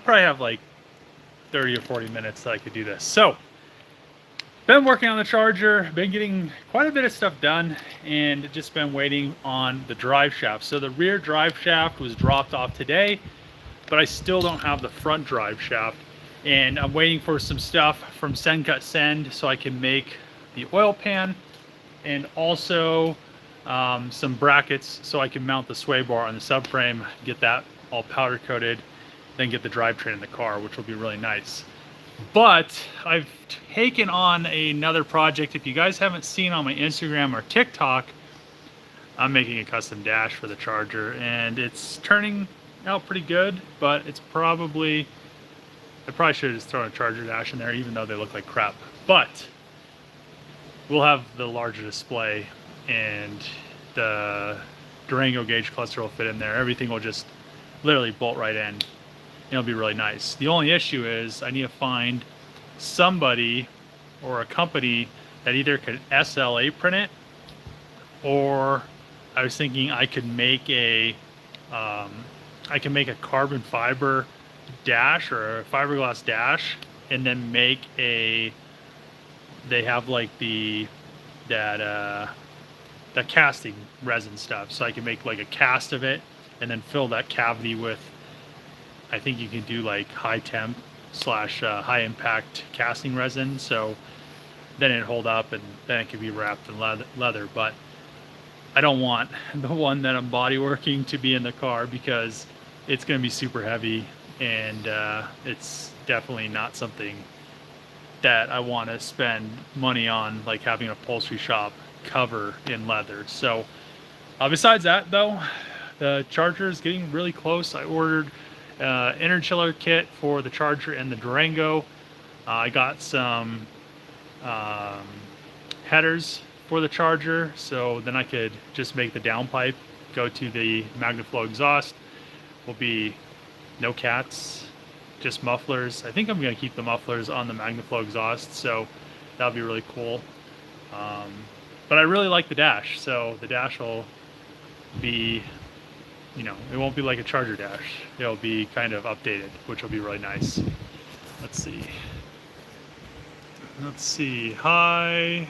probably have like 30 or 40 minutes that I could do this. So, been working on the Charger, been getting quite a bit of stuff done, and just been waiting on the drive shaft. So the rear drive shaft was dropped off today, but I still don't have the front drive shaft. And I'm waiting for some stuff from Send Cut Send so I can make the oil pan, and also some brackets so I can mount the sway bar on the subframe, get that all powder coated, then get the drivetrain in the car, which will be really nice. But I've taken on another project. If you guys haven't seen on my Instagram or TikTok, I'm making a custom dash for the Charger, and it's turning out pretty good, but it's probably, I probably should have just thrown a Charger dash in there, even though they look like crap. But we'll have the larger display, and the Durango gauge cluster will fit in there. Everything will just literally bolt right in. It'll be really nice. The only issue is I need to find somebody or a company that either could SLA print it, or I was thinking I could make a carbon fiber dash or a fiberglass dash, and then make a, they have like that casting resin stuff, so I can make like a cast of it and then fill that cavity with, I think you can do like high temp / high impact casting resin, so then it'd hold up and then it could be wrapped in leather. But I don't want the one that I'm body working to be in the car because it's going to be super heavy, and it's definitely not something that I want to spend money on, like having an upholstery shop cover in leather. So besides that though, the Charger is getting really close. I ordered inner chiller kit for the Charger and the Durango. I got some headers for the Charger, so then I could just make the downpipe go to the MagnaFlow exhaust. Will be no cats, just mufflers. I think I'm going to keep the mufflers on the MagnaFlow exhaust, so that'll be really cool. But I really like the dash, so the dash will be, you know, it won't be like a Charger dash. It'll be kind of updated, which will be really nice. Let's see. Hi.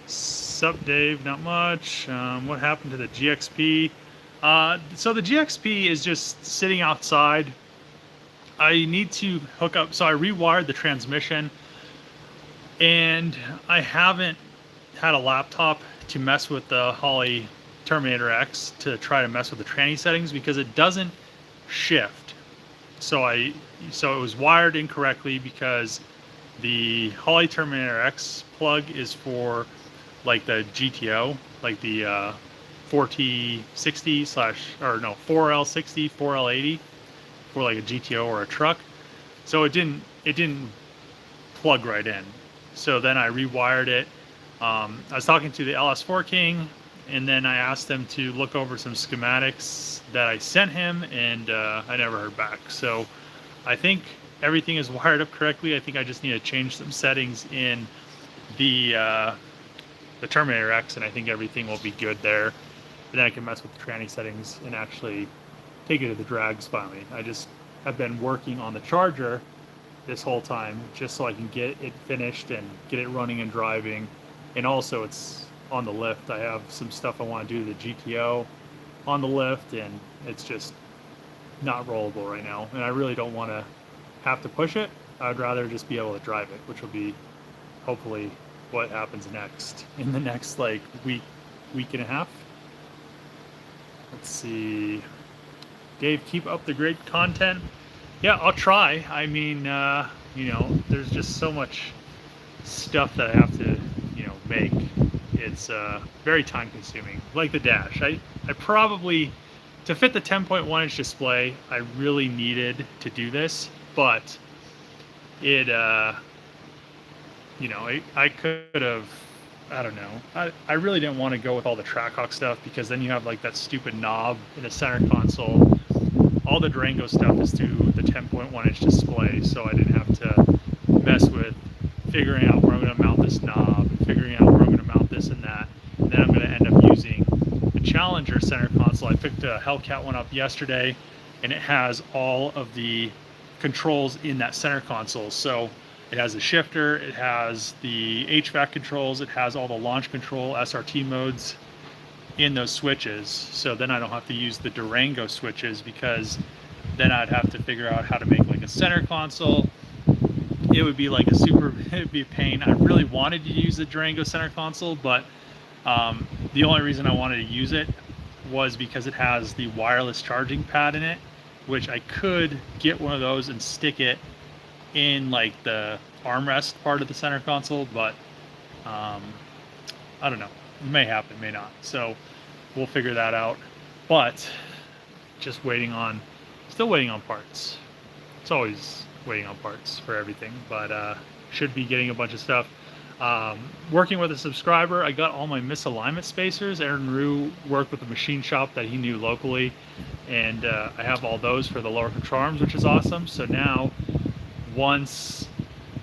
Sup, Dave? Not much. What happened to the GXP? So the GXP is just sitting outside. I need to hook up. So I rewired the transmission, and I haven't had a laptop to mess with the Holley Terminator X to try to mess with the tranny settings because it doesn't shift. So it was wired incorrectly because the Holley Terminator X plug is for like the GTO, like the 4T60 or no 4L60, 4L80 for like a GTO or a truck. So it didn't plug right in. So then I rewired it. I was talking to the LS4 King, and then I asked them to look over some schematics that I sent him, and I never heard back. So I think everything is wired up correctly. I think I just need to change some settings in the Terminator X, and I think everything will be good there. And then I can mess with the tranny settings and actually take it to the drags finally. I've been working on the Charger this whole time just so I can get it finished and get it running and driving. And also it's on the lift. I have some stuff I want to do to the GTO on the lift, and it's just not rollable right now. And I really don't want to have to push it. I'd rather just be able to drive it, which will be hopefully what happens next in the next like week and a half. Let's see. Dave, keep up the great content. Yeah, I'll try. I mean, you know, there's just so much stuff that I have to, you know, make. It's very time consuming. Like the dash. I probably, to fit the 10.1 inch display, I really needed to do this, but it, you know, I could have, I don't know. I really didn't want to go with all the Trackhawk stuff because then you have like that stupid knob in the center console. All the Durango stuff is through the 10.1 inch display, so I didn't have to mess with figuring out where I'm going to mount this knob, figuring out where I'm going to mount this and that. And then I'm going to end up using the Challenger center console. I picked a Hellcat one up yesterday, and it has all of the controls in that center console. So it has the shifter, it has the HVAC controls, it has all the launch control, SRT modes in those switches. So then I don't have to use the Durango switches, because then I'd have to figure out how to make like a center console. It would be like it'd be a pain. I really wanted to use the Durango center console, but the only reason I wanted to use it was because it has the wireless charging pad in it, which I could get one of those and stick it in like the armrest part of the center console, but I don't know. It may happen, may not. So we'll figure that out. But just still waiting on parts. It's always waiting on parts for everything, but should be getting a bunch of stuff. Working with a subscriber, I got all my misalignment spacers. Aaron Rue worked with a machine shop that he knew locally, and I have all those for the lower control arms, which is awesome. So now, once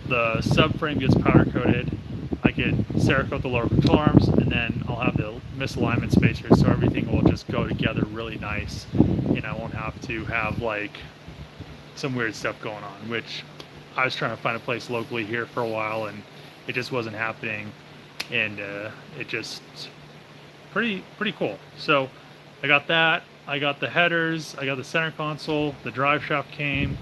the subframe gets powder coated, I could Cerakote the lower control arms, and then I'll have the misalignment spacers, so everything will just go together really nice, and I won't have to have like some weird stuff going on, which I was trying to find a place locally here for a while, and it just wasn't happening, and it just pretty cool. So I got that, I got the headers, I got the center console, the drive shaft came.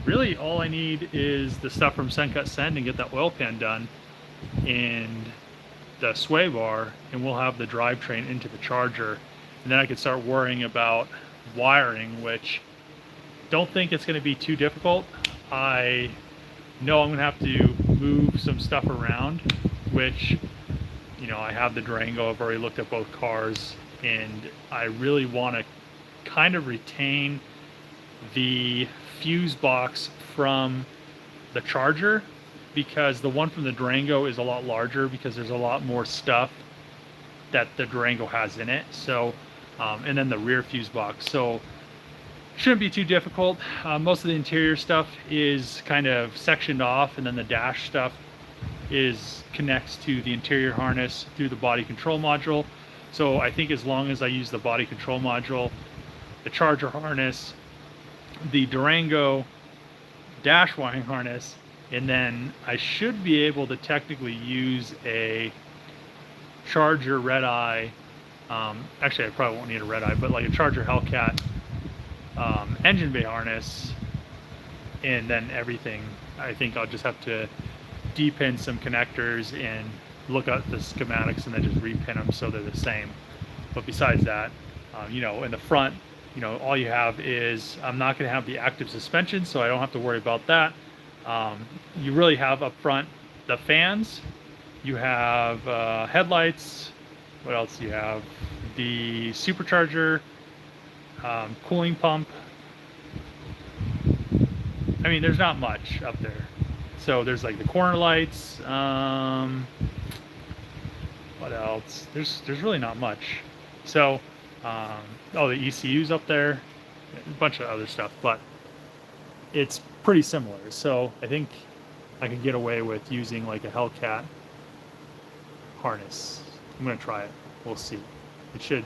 Really all I need is the stuff from Send Cut Send and get that oil pan done, and the sway bar, and we'll have the drivetrain into the charger, and then I can start worrying about wiring, which don't think it's going to be too difficult. I know I'm going to have to move some stuff around, which, you know, I have the Durango, I've already looked at both cars, and I really want to kind of retain the fuse box from the charger, because the one from the Durango is a lot larger, because there's a lot more stuff that the Durango has in it. So and then the rear fuse box, so shouldn't be too difficult. Most of the interior stuff is kind of sectioned off, and then the dash stuff connects to the interior harness through the body control module. So I think as long as I use the body control module, the charger harness, the Durango dash wiring harness, and then I should be able to technically use a charger red eye. Actually, I probably won't need a red eye, but like a charger Hellcat engine bay harness, and then everything. I think I'll just have to depin some connectors and look at the schematics and then just repin them so they're the same. But besides that, you know, in the front, you know, all you have is, I'm not going to have the active suspension, so I don't have to worry about that. You really have up front the fans, you have headlights, what else do you have? The supercharger, cooling pump. I mean, there's not much up there. So there's like the corner lights, what else? There's really not much. So oh, the ECU's up there, a bunch of other stuff, but it's pretty similar. So I think I can get away with using like a Hellcat harness. I'm gonna try it. We'll see. It'd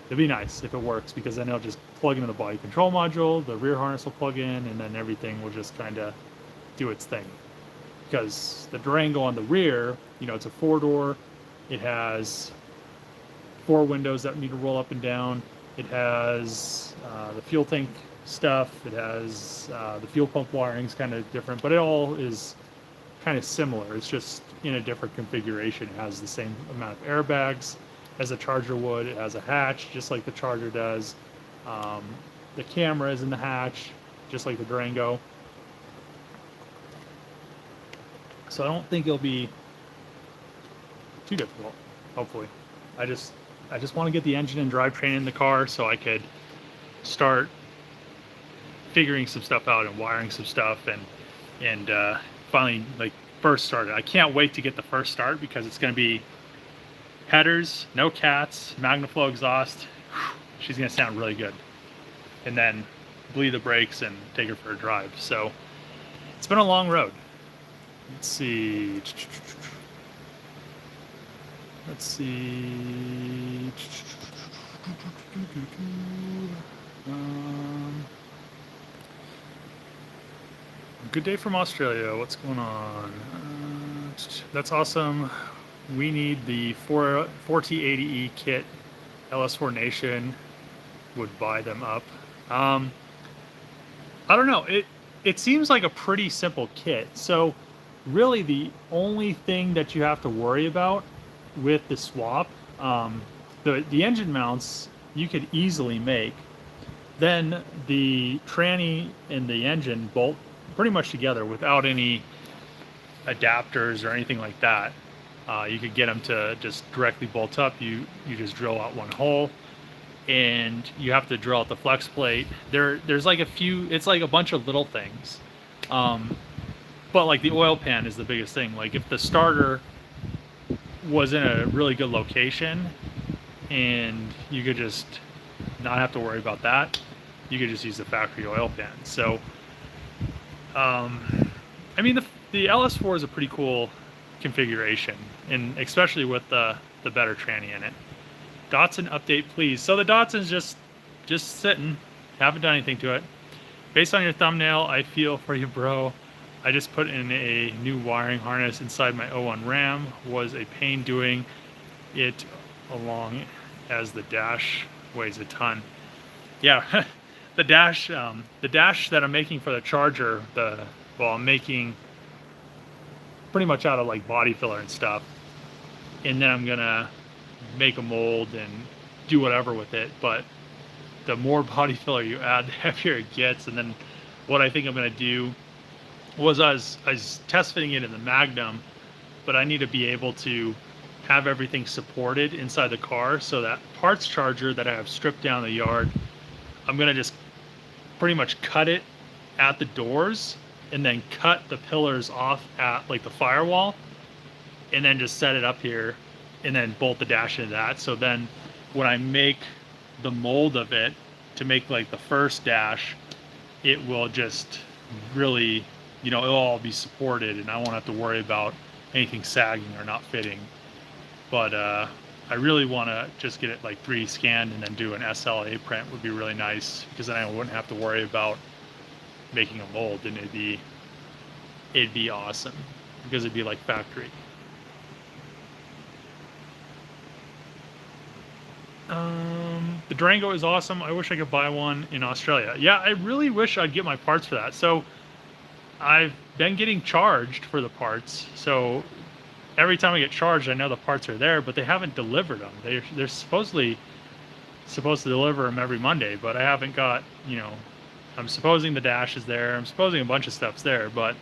be nice if it works, because then it'll just plug into the body control module, the rear harness will plug in, and then everything will just kind of do its thing. Because the Durango on the rear, you know, it's a 4-door, it has 4 windows that need to roll up and down, it has the fuel tank stuff, it has the fuel pump wiring's kind of different, but it all is kind of similar. It's just in a different configuration. It has the same amount of airbags as a Charger would. It has a hatch just like the Charger does. The camera is in the hatch just like the Durango. So I don't think it'll be too difficult, hopefully. I just want to get the engine and drivetrain in the car so I could start figuring some stuff out and wiring some stuff, and finally like first started. I can't wait to get the first start, because it's going to be headers, no cats, MagnaFlow exhaust. She's going to sound really good. And then bleed the brakes and take her for a drive. So it's been a long road. Let's see. Good day from Australia. What's going on? That's awesome. We need the 4T80E kit. LS4 Nation would buy them up. I don't know. It seems like a pretty simple kit. So really the only thing that you have to worry about with the swap, the engine mounts you could easily make. Then the tranny and the engine bolt pretty much together without any adapters or anything like that. You could get them to just directly bolt up. You just drill out one hole, and you have to drill out the flex plate. There's like a few. It's like a bunch of little things, but like the oil pan is the biggest thing. Like if the starter was in a really good location, and you could just not have to worry about that, you could just use the factory oil pan. So, I mean, the LS4 is a pretty cool configuration, and especially with the better tranny in it. Datsun update, please. So the Datsun's just sitting, haven't done anything to it. Based on your thumbnail, I feel for you, bro. I just put in a new wiring harness inside my O1 Ram. Was a pain doing it along as the dash weighs a ton. Yeah, the dash that I'm making for the Charger, I'm making pretty much out of like body filler and stuff, and then I'm gonna make a mold and do whatever with it. But the more body filler you add, the heavier it gets. And then what I think I'm gonna do was I was test fitting it in the Magnum, but I need to be able to have everything supported inside the car. So that parts charger that I have stripped down the yard, I'm gonna just pretty much cut it at the doors and then cut the pillars off at like the firewall, and then just set it up here and then bolt the dash into that. So then when I make the mold of it to make like the first dash, it will just really, it'll all be supported, and I won't have to worry about anything sagging or not fitting. But I really want to just get it like 3D scanned and then do an SLA print would be really nice, because then I wouldn't have to worry about making a mold, and it'd be awesome because it'd be like factory. The Durango is awesome. I wish I could buy one in Australia. Yeah, I really wish I'd get my parts for that. So I've been getting charged for the parts. So every time I get charged, I know the parts are there, but they haven't delivered them. They're supposedly supposed to deliver them every Monday, but I haven't got, I'm supposing the dash is there. I'm supposing a bunch of stuff's there, but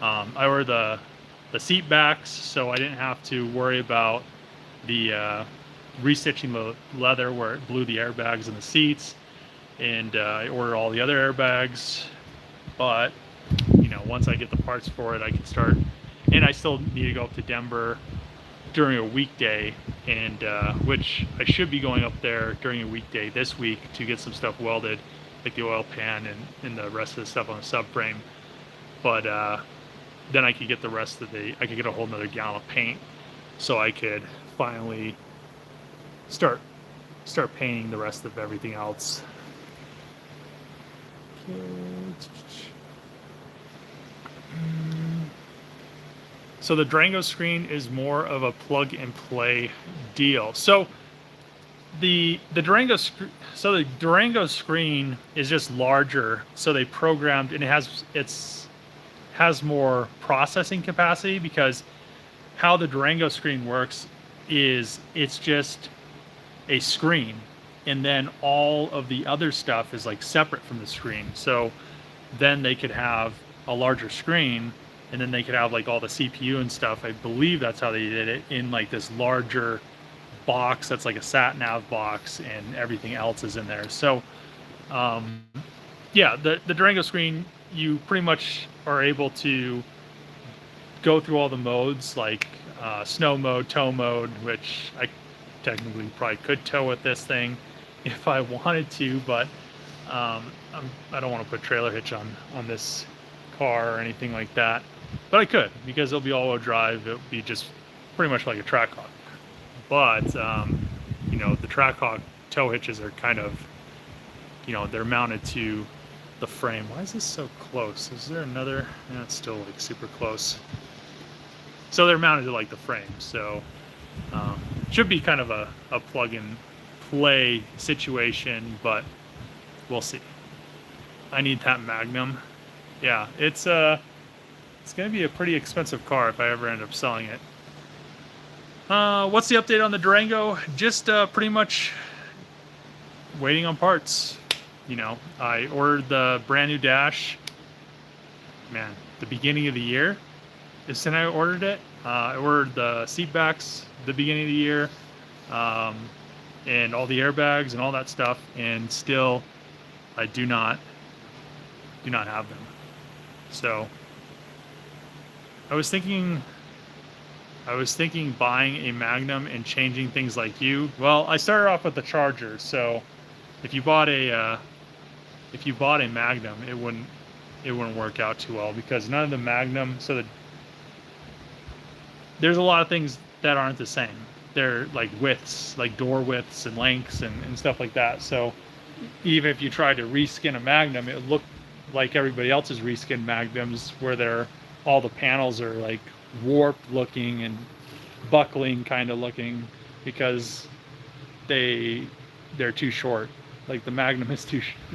I ordered the seat backs, so I didn't have to worry about the restitching the leather where it blew the airbags in the seats, and I ordered all the other airbags. But once I get the parts for it, I can start. And I still need to go up to Denver during a weekday, and which I should be going up there during a weekday this week to get some stuff welded, like the oil pan and the rest of the stuff on the subframe. But then I could get the rest of I could get a whole nother gallon of paint, so I could finally start painting the rest of everything else. So the Durango screen is more of a plug and play deal. So the Durango screen is just larger. So they programmed, and it has more processing capacity, because how the Durango screen works is it's just a screen, and then all of the other stuff is like separate from the screen. So then they could have a larger screen, and then they could have like all the CPU and stuff. I believe that's how they did it, in like this larger box that's like a sat nav box, and everything else is in there. So yeah, the Durango screen, you pretty much are able to go through all the modes, like snow mode, tow mode, which I technically probably could tow with this thing if I wanted to, but I don't want to put trailer hitch on this car or anything like that. But I could, because it'll be all-wheel drive. It'll be just pretty much like a Trackhawk. But the Trackhawk tow hitches are kind of you know, they're mounted to the frame. Why is this so close? Is there another? No, it's still like super close. So they're mounted to like the frame. So should be kind of a plug and play situation, but we'll see. I need that Magnum. Yeah, it's gonna be a pretty expensive car if I ever end up selling it. What's the update on the Durango? Just pretty much waiting on parts. You know, I ordered the brand new dash, man, the beginning of the year is when I ordered it. I ordered the seat backs the beginning of the year, and all the airbags and all that stuff, and still I do not have them. So I was thinking buying a Magnum and changing things like you. Well, I started off with the Charger, so if you bought a Magnum, it wouldn't work out too well, because none of the Magnum, there's a lot of things that aren't the same. They're like widths, like door widths and lengths and stuff like that. So even if you tried to reskin a Magnum, it would look like everybody else's reskin Magnums, where all the panels are like warped looking and buckling kind of looking, because they're too short. Like the Magnum is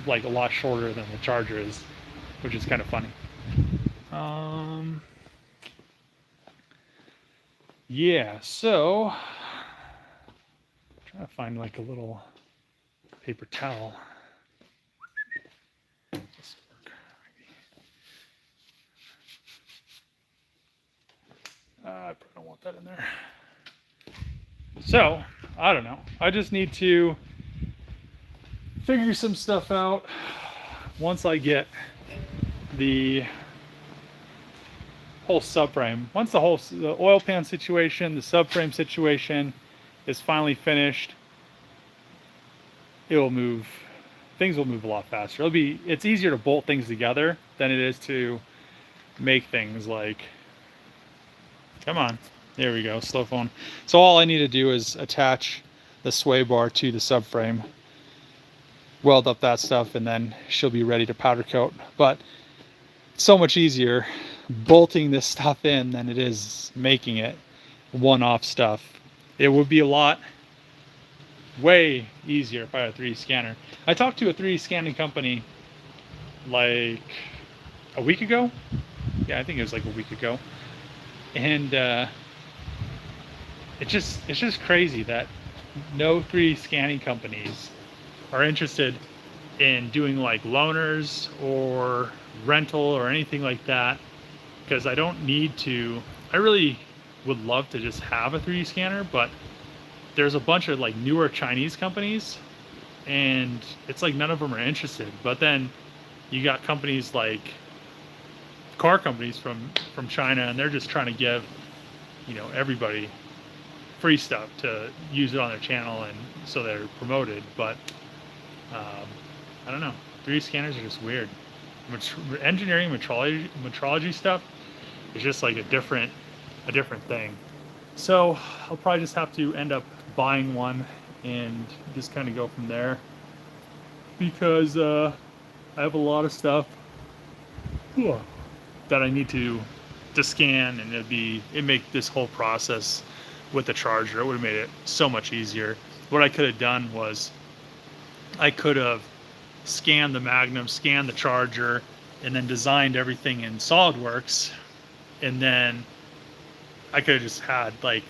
like a lot shorter than the Charger is, which is kind of funny. Yeah, so trying to find like a little paper towel. I probably don't want that in there. So, I don't know. I just need to figure some stuff out once I get the whole subframe. Once the oil pan situation, the subframe situation is finally finished, it will move. Things will move a lot faster. It's easier to bolt things together than it is to make things like. Come on. There we go, slow phone. So all I need to do is attach the sway bar to the subframe, weld up that stuff, and then she'll be ready to powder coat. But it's so much easier bolting this stuff in than it is making it one-off stuff. It would be way easier if I had a 3D scanner. I talked to a 3D scanning company like a week ago. Yeah, I think it was like a week ago. And it's just crazy that no 3D scanning companies are interested in doing like loaners or rental or anything like that, because I don't need to. I really would love to just have a 3D scanner, but there's a bunch of like newer Chinese companies, and it's like none of them are interested. But then you got companies like car companies from China, and they're just trying to give, you know, everybody free stuff to use it on their channel, and so they're promoted. But I don't know, 3D scanners are just weird. Engineering metrology stuff is just like a different thing. So I'll probably just have to end up buying one and just kind of go from there, because I have a lot of stuff that I need to scan, and it'd make this whole process with the Charger, it would have made it so much easier. What I could have done was I could have scanned the Magnum, scanned the Charger, and then designed everything in SolidWorks, and then I could have just had like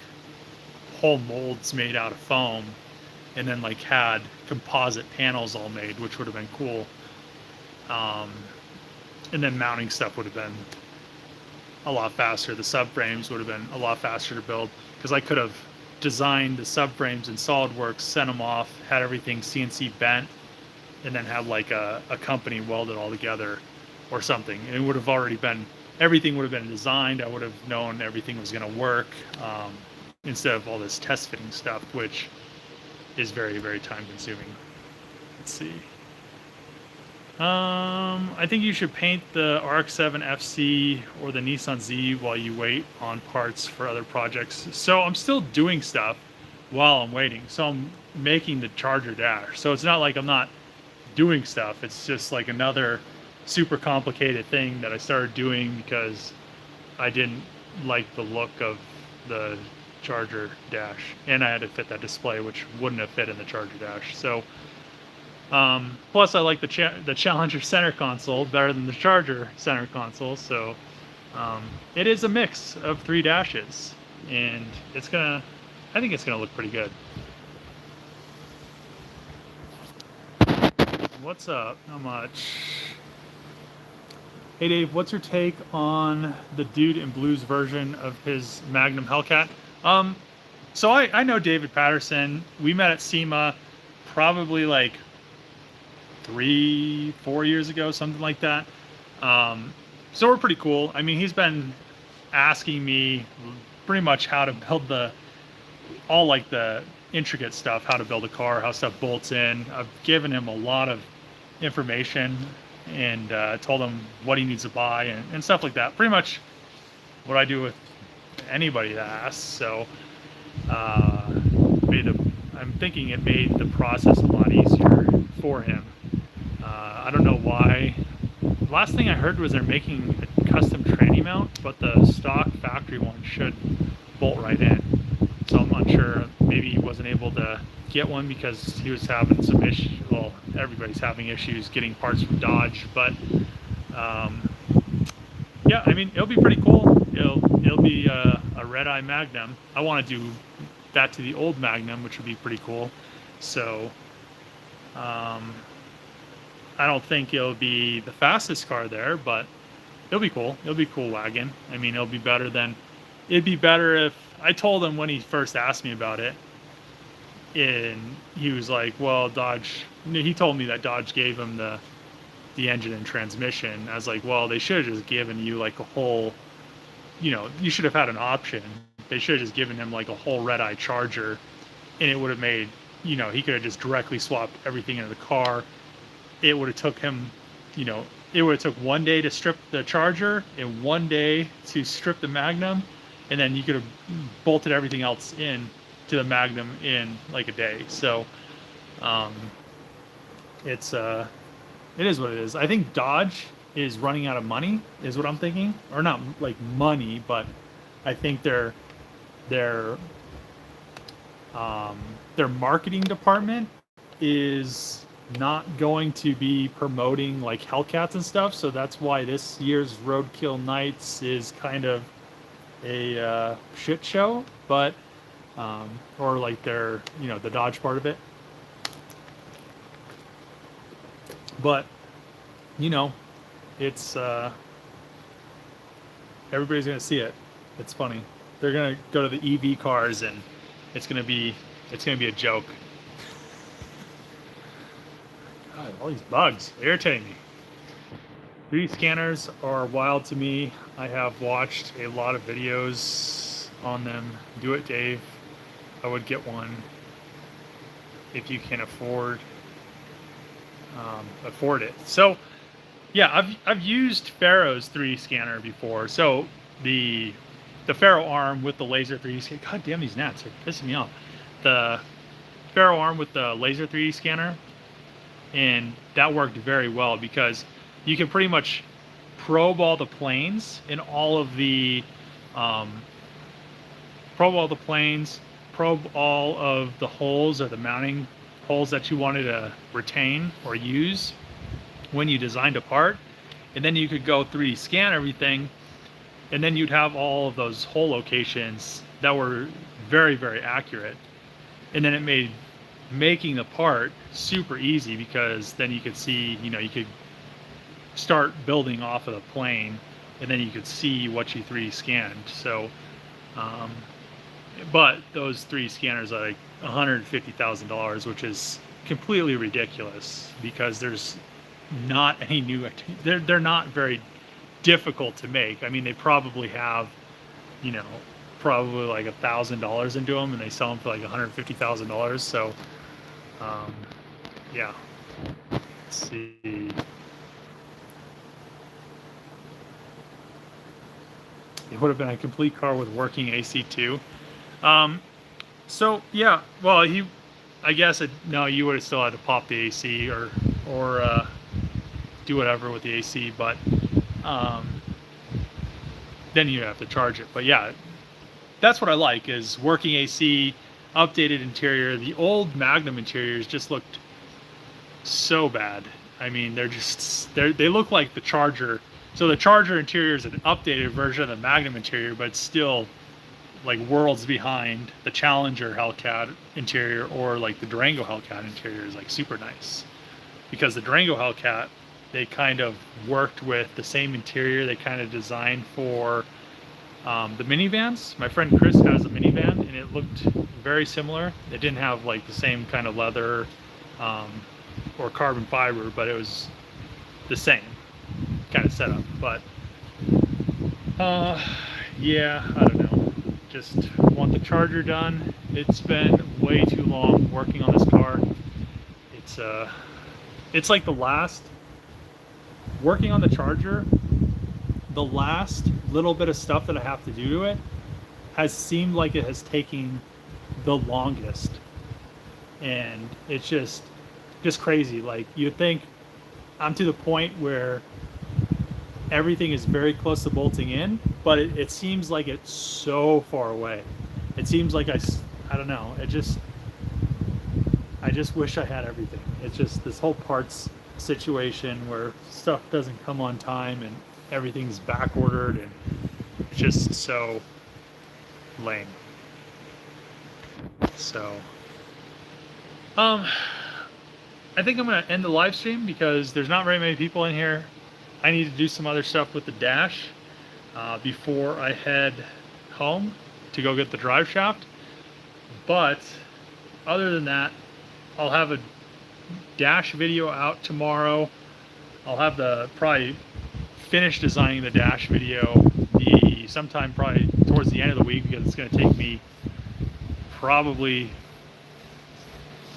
whole molds made out of foam, and then like had composite panels all made, which would have been cool. And then mounting stuff would have been a lot faster. The subframes would have been a lot faster to build, because I could have designed the subframes in SolidWorks, sent them off, had everything CNC bent, and then had like a company weld it all together or something. And it would have already been, everything would have been designed. I would have known everything was going to work, instead of all this test fitting stuff, which is very, very time consuming. Let's see. I think you should paint the RX-7 FC or the Nissan Z while you wait on parts for other projects. So I'm still doing stuff while I'm waiting. So I'm making the Charger dash. So it's not like I'm not doing stuff. It's just like another super complicated thing that I started doing because I didn't like the look of the Charger dash, and I had to fit that display, which wouldn't have fit in the Charger dash. So, plus I like the Challenger center console better than the Charger center console. So, it is a mix of 3 dashes, and I think it's gonna look pretty good. What's up? Not much. Hey Dave, what's your take on the Dude in Blues version of his Magnum Hellcat? So I know David Patterson. We met at SEMA probably like 3-4 years ago, something like that. So we're pretty cool. I mean, he's been asking me pretty much how to build all like the intricate stuff, how to build a car, how stuff bolts in. I've given him a lot of information and told him what he needs to buy and stuff like that. Pretty much what I do with anybody that asks. So I'm thinking it made the process a lot easier for him. I don't know why. Last thing I heard was they're making a custom tranny mount, but the stock factory one should bolt right in. So I'm not sure. Maybe he wasn't able to get one because he was having some issues. Well, everybody's having issues getting parts from Dodge, but yeah, I mean, it'll be pretty cool. It'll be a red-eye Magnum. I want to do that to the old Magnum, which would be pretty cool. So I don't think it'll be the fastest car there, but it'll be cool. It'll be a cool wagon. I mean, it'd be better if I told him when he first asked me about it, and he was like, well, Dodge, he told me that Dodge gave him the engine and transmission. I was like, well, they should have just given you like a whole, you should have had an option. They should have just given him like a whole red-eye Charger, and it would have made, he could have just directly swapped everything into the car. It would have took him, it would have took 1 day to strip the Charger and 1 day to strip the Magnum, and then you could have bolted everything else in to the Magnum in like a day. So it is what it is. I think Dodge is running out of money, is what I'm thinking, or not like money, but I think their marketing department is not going to be promoting like Hellcats and stuff. So that's why this year's Roadkill Nights is kind of a shit show, but or like their the Dodge part of it. But it's everybody's gonna see it. It's funny. They're gonna go to the EV cars and it's gonna be a joke. God, all these bugs irritating me. 3D scanners are wild to me. I have watched a lot of videos on them. Do it, Dave. I would get one if you can afford it. So yeah, I've used Faro's 3D scanner before. So the Faro arm with the laser 3D scanner. God damn, these gnats are pissing me off. The Faro arm with the laser 3D scanner, and that worked very well because you can pretty much probe all the planes and all of the probe all of the holes or the mounting holes that you wanted to retain or use when you designed a part, and then you could go 3D scan everything, and then you'd have all of those hole locations that were very, very accurate, and then it made making the part super easy because then you could see, you could start building off of the plane, and then you could see what you 3D scanned. So but those 3D scanners are like $150,000, which is completely ridiculous because there's not any new, they're not very difficult to make. I mean, they probably have, probably like $1,000 into them, and they sell them for like $150,000. So yeah, let's see. It would have been a complete car with working AC too. So yeah, well, I guess no, you would have still had to pop the AC or or do whatever with the AC, but then you have to charge it. But yeah, that's what I like, is working AC, updated interior. The old Magnum interiors just looked so bad. I mean, they look like the Charger. So the Charger interior is an updated version of the Magnum interior, but it's still like worlds behind the Challenger Hellcat interior, or like the Durango Hellcat interior is like super nice. Because the Durango Hellcat, they kind of worked with the same interior they kind of designed for the minivans. My friend Chris has a minivan, and it looked very similar. It didn't have like the same kind of leather or carbon fiber, but it was the same kind of setup. But yeah, I don't know. Just want the Charger done. It's been way too long working on this car. It's like the last, working on the Charger, the last little bit of stuff that I have to do to it has seemed like it has taken the longest. And it's just crazy. Like, you think I'm to the point where everything is very close to bolting in, but it seems like it's so far away. It seems like I don't know. I just wish I had everything. It's just this whole parts situation where stuff doesn't come on time and everything's back ordered, and it's just so lame. So I think I'm gonna end the live stream because there's not very many people in here. I need to do some other stuff with the dash before I head home to go get the drive shaft. But other than that, I'll have a dash video out tomorrow. I'll have the probably finish designing the dash video sometime probably towards the end of the week, because it's going to take me probably,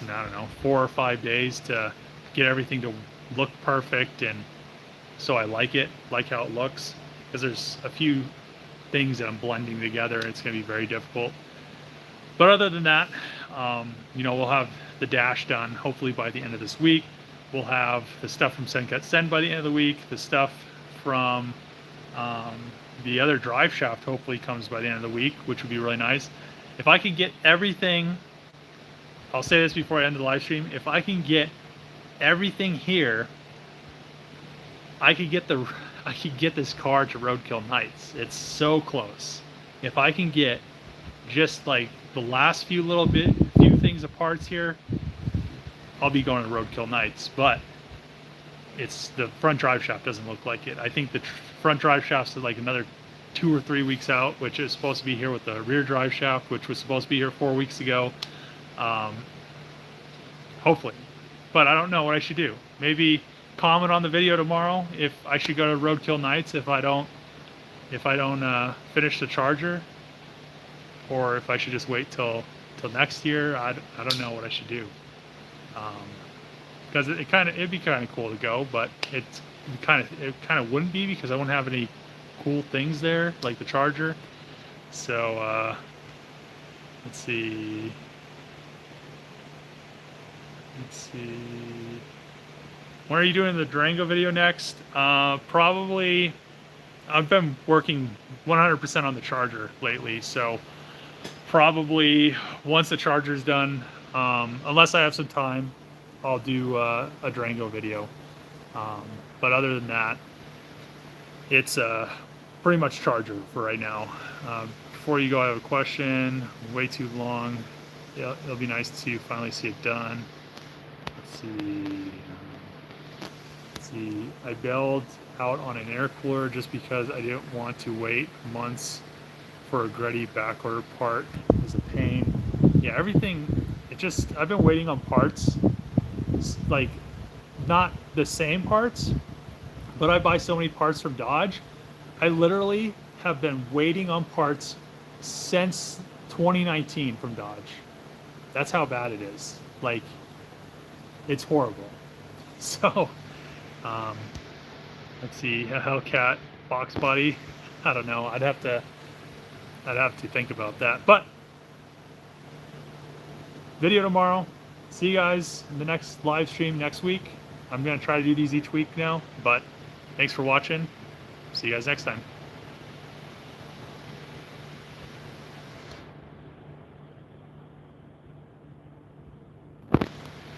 I don't know, 4 or 5 days to get everything to look perfect, and so I like how it looks, because there's a few things that I'm blending together and it's going to be very difficult. But other than that, you know, we'll have the dash done hopefully by the end of this week. We'll have the stuff from Sencut Send by the end of the week. The stuff from the other drive shaft hopefully comes by the end of the week, which would be really nice. If I can get everything, I'll say this before I end the live stream, if I can get everything here, I could get this car to Roadkill Nights. It's so close. If I can get just like the last few things of parts here, I'll be going to Roadkill Nights. But it's the front drive shaft doesn't look like it. I think the front drive shaft's like another 2 or 3 weeks out, which is supposed to be here with the rear drive shaft, which was supposed to be here 4 weeks ago. Hopefully. But I don't know what I should do. Maybe comment on the video tomorrow if I should go to Roadkill Nights if I don't finish the Charger, or if I should just wait till next year. I don't know what I should do, because it'd be kind of cool to go, but it kind of wouldn't be, because I wouldn't have any cool things there like the Charger. So let's see. When are you doing the Durango video next? Probably, I've been working 100% on the Charger lately, so probably once the Charger's done, unless I have some time, I'll do a Durango video. But other than that, it's pretty much Charger for right now. Before you go, I have a question. Way too long. It'll be nice to finally see it done. Let's see. I bailed out on an air cooler just because I didn't want to wait months for a Gretty backorder part. It was a pain. Yeah, everything. I've been waiting on parts, like not the same parts, but I buy so many parts from Dodge. I literally have been waiting on parts since 2019 from Dodge. That's how bad it is. Like, it's horrible. So, let's see, a Hellcat box body. I don't know. I'd have to think about that. But video tomorrow. See you guys in the next live stream next week. I'm going to try to do these each week now, but thanks for watching. See you guys next time.